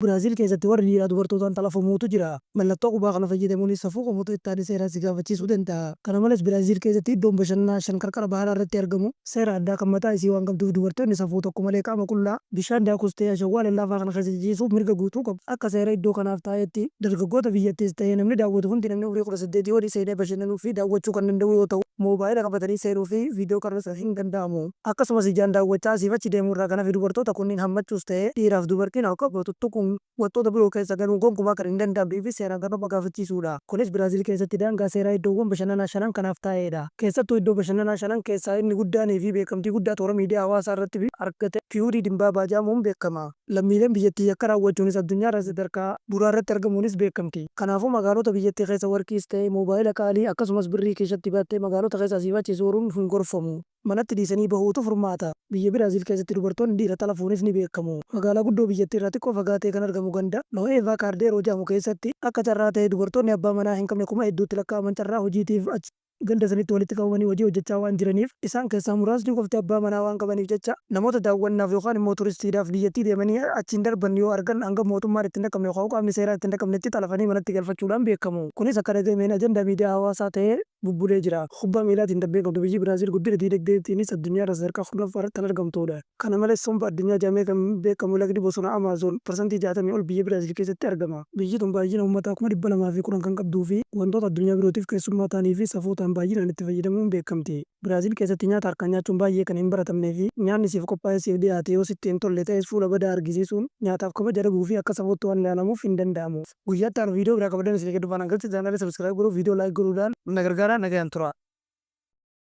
Biraazil keessatti warri dhiiraa dubartootaan talafamuutu jira. Mallattoo qubaa kana fayyadamuunis safuu qomoota itti seeraa si gaafachiisuu danda'a. Kana malees Biraazil keessatti iddoon bashannanaa shan qarqara baharaa irratti argamu. Seera addaa kan mataa isii waan qabduuf dubartoonni safuu tokko malee qaama qullaa bishaan daakus ta'ee ashawwaa lallaafaa kana keessa ciisuuf mirga guutuu qabu. Akka seera iddoo kanaaf taa'etti dargaggoota biyyattiis ta'ee namni daawwatu hundi namni umurii 18 olii seenee bashannanuu fi daawwachuu kan danda'u yoo ta'u moobaayila qabatanii seenuu fi viidiyoo kanas hin danda'amu. Akkasumas ijaan daawwachaa asiif achi deemuu irraa kan hafe dubartoota kunniin hammachuus ta'ee dhiiraaf dubartiin akka tuttuquun wantoota biroo keessa galuun gonkumaa kan hin danda'amnee fi seeraan kan nama gaafachiisudha. Kunis Biraazil keessatti daangaa seeraa iddoowwan bashannanaa shanan kanaaf taa'edha. Keessattuu iddoo bashannanaa shanan keessaa inni guddaanii fi beekamtii guddaa toora miidiyaa hawaasaa irratti argate Fiyuurii Dimbaabaa jedhamuun beekama. Lammiileen biyyattii akka raawwachuunis addunyaa irra sadarkaa duraa irratti argamuunis beekamti. Kanaafuu magaalota biyyattii keessa warqiis ta'ee moobaayila qaalii akkasumas birrii keessatti baattee magaalota keessa asii fi achi sooruun hin gorfamu. Manatti dhiisanii bahuutu furmaata. Biyya Biraazil keessatti dubartoonni dhiira talafuunis ni beekamu. Magaalaa guddoo biyyattii irraa xiqqoo fagaatee kan argamu ganda No'eevaa Kaardeeroo jedhamu keessatti akka carraa ta'e dubartoonni abbaa manaa hin qabne kuma hedduutti lakkaa'aman carraa hojiitiif ganda sanitti walitti qabamanii hojii hojjechaa waan jiraniif isaan keessaa muraasni qofti abbaa manaa waan qabaniif jecha namoota daawwannaaf yookaan immoo turistiidhaaf biyyattii deemanii achiin darban yoo argan hanga mootummaan itti naqamne yookaan qaamni seeraa itti naqamnetti talafanii manatti galfachuudhaan beekamu. Kunis akka dhagameen ajandaa miidiyaa hawaasaa ta'ee bubbulee jira. Kubbaa miilaatiin dabbee qabdu biyyi Biraazil guddina diinagdeetiinis addunyaa irra sadarkaa kurnaffaa kan argamtudha. Kana malees somba addunyaa jedhamee kan beekamu lagdi bosona Amaazoon parsantii 60 ol biyya Biraazil keessatti argama. Biyyi tun baay'ina uummataa 210,010 kan qabduu fi wantoota addunyaa birootiif keessummaa ta'anii fi safuutaan baay'inaan itti fayyadamuun beekamti. Biraazil keessatti nyaata harkaan nyaachuun baay'ee kan hin baratamnee fi nyaanni siif qophaa'ee siif dhiyaate yoo sitti hin tolle ta'es fuula badaa argisiisuun nyaataaf kabaja dhabuu fi akka safuutti waan ilaalamuuf hin danda'amu. Guyyaatti aanu viidiyoo biraa qabadan isin eeggadhu faana galchi chaanaala sabiskiraayib godhuu viidiyoo laayik godhuudhaan na gargaaraa nagayaan tura.